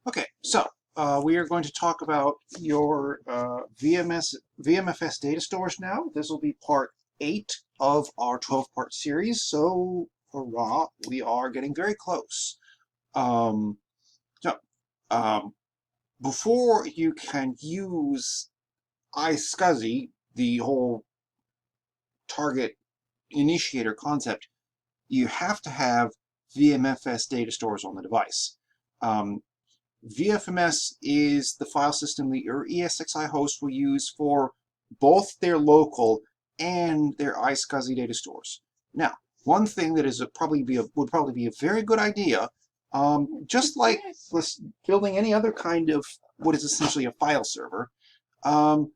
Okay, so we are going to talk about your VMFS data stores now. This will be part 8 of our 12-part series. So, hurrah, we are getting very close. Um, so, um, before you can use iSCSI, the whole target initiator concept, you have to have VMFS data stores on the device. VFMS is the file system that your ESXi host will use for both their local and their iSCSI data stores. Now, one thing that would probably be a very good idea, just like building any other kind of what is essentially a file server, um,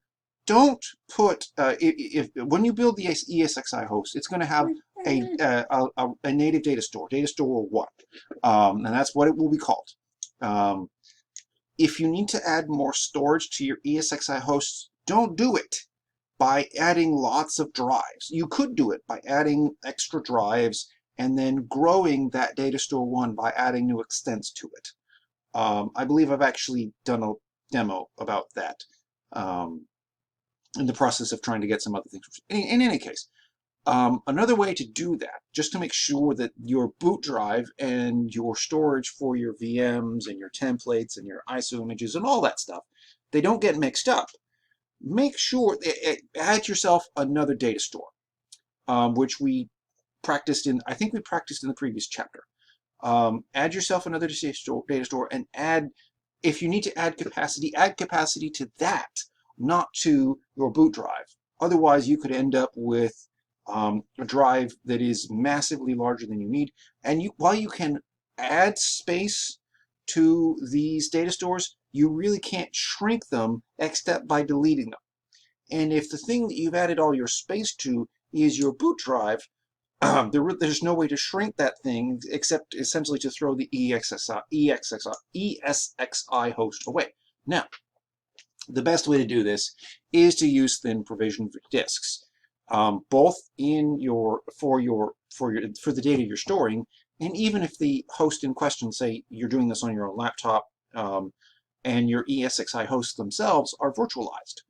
don't put if when you build the ESXi host, it's going to have a native data store 1, and that's what it will be called. If you need to add more storage to your ESXi hosts, don't do it by adding lots of drives. You could do it by adding extra drives and then growing that data store 1 by adding new extents to it. I believe I've actually done a demo about that in the process of trying to get some other things. In any case, another way to do that, just to make sure that your boot drive and your storage for your VMs and your templates and your ISO images and all that stuff, they don't get mixed up. Make sure, add yourself another data store, which we practiced in, I think we practiced in the previous chapter. Add yourself another data store and add, if you need to add capacity to that, not to your boot drive. Otherwise, you could end up with a drive that is massively larger than you need. And while you can add space to these data stores, you really can't shrink them except by deleting them. And if the thing that you've added all your space to is your boot drive, there's no way to shrink that thing except essentially to throw the ESXi host away. Now, the best way to do this is to use thin provisioned disks, both in for the data you're storing, and even if the host in question, say you're doing this on your own laptop, and your ESXi hosts themselves are virtualized.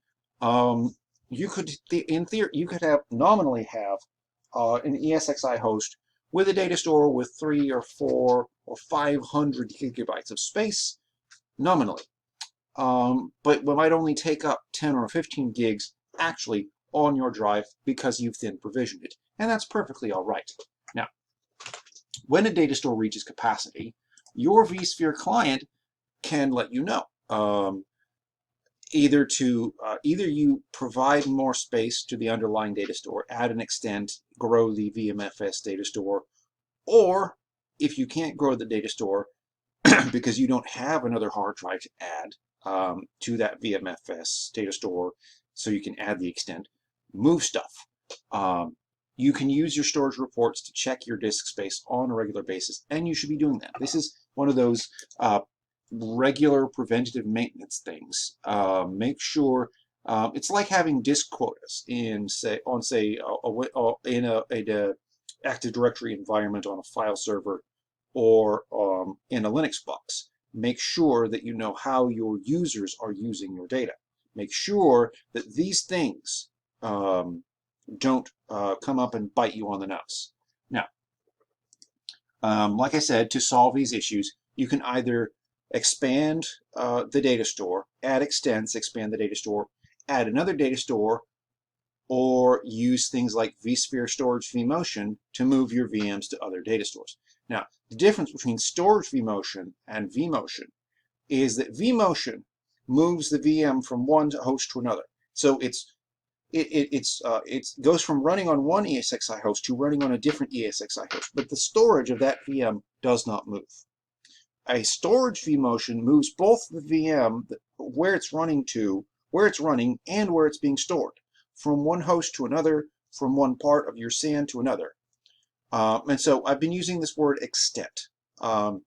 You could, in theory, you could nominally have an ESXi host with a data store with 3 or 4 or 500 gigabytes of space nominally. But it might only take up 10 or 15 gigs actually on your drive because you've thin provisioned it. And that's perfectly all right. Now, when a data store reaches capacity, your vSphere client can let you know. Either you provide more space to the underlying data store, add an extent, grow the VMFS data store, or if you can't grow the data store because you don't have another hard drive to add to that VMFS data store so you can add the extent, move stuff. You can use your storage reports to check your disk space on a regular basis, and you should be doing that. This is one of those regular preventative maintenance things. Make sure it's like having disk quotas in in a Active Directory environment on a file server or in a Linux box. Make sure that you know how your users are using your data. Make sure that these things don't come up and bite you on the nose. Now, like I said, to solve these issues, you can either expand the data store, add extents, expand the data store, add another data store, or use things like vSphere Storage vMotion to move your VMs to other data stores. Now, the difference between Storage vMotion and vMotion is that vMotion moves the VM from one host to another. So it goes from running on one ESXi host to running on a different ESXi host, but the storage of that VM does not move. A storage vMotion moves both the VM, where it's running, and where it's being stored, from one host to another, from one part of your SAN to another. And so I've been using this word extent. An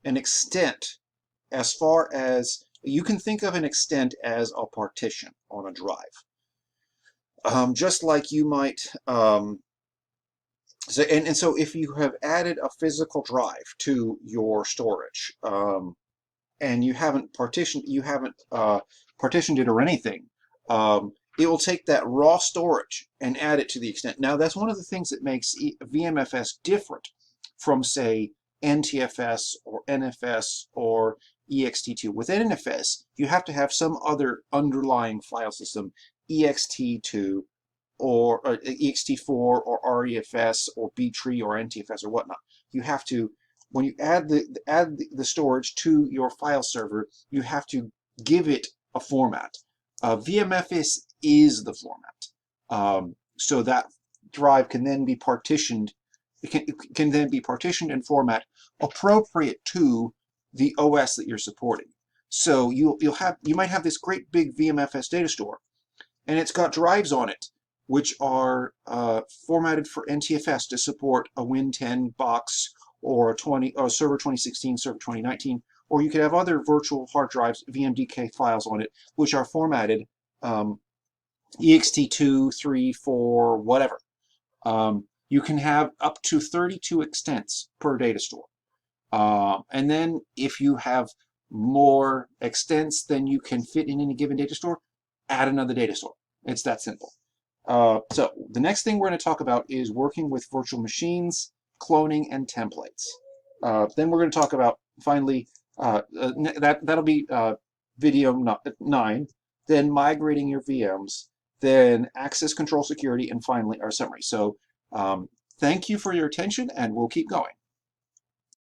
extent, as far as you can think of an extent as a partition on a drive. Just like you might so if you have added a physical drive to your storage, and you haven't partitioned it or anything, it will take that raw storage and add it to the extent. Now, that's one of the things that makes VMFS different from, say, NTFS or NFS or ext2. With NFS, you have to have some other underlying file system, ext2 or ext4 or refs or btree or ntfs or whatnot. You have to, when you add the storage to your file server, you have to give it a format. VMFS is the format, so that drive can then be partitioned. It can then be partitioned and format appropriate to the OS that you're supporting. So you might have this great big VMFS data store, and it's got drives on it which are formatted for NTFS to support a Win10 box or a Server 2016, Server 2019, or you could have other virtual hard drives, VMDK files on it, which are formatted ext2, 3, 4, whatever. You can have up to 32 extents per data store. And then if you have more extents than you can fit in any given data store, add another data store. It's that simple. So the next thing we're going to talk about is working with virtual machines, cloning, and templates. Then we're going to talk about, finally, that'll be video 9, then migrating your VMs, then access control security, and finally our summary. So thank you for your attention, and we'll keep going.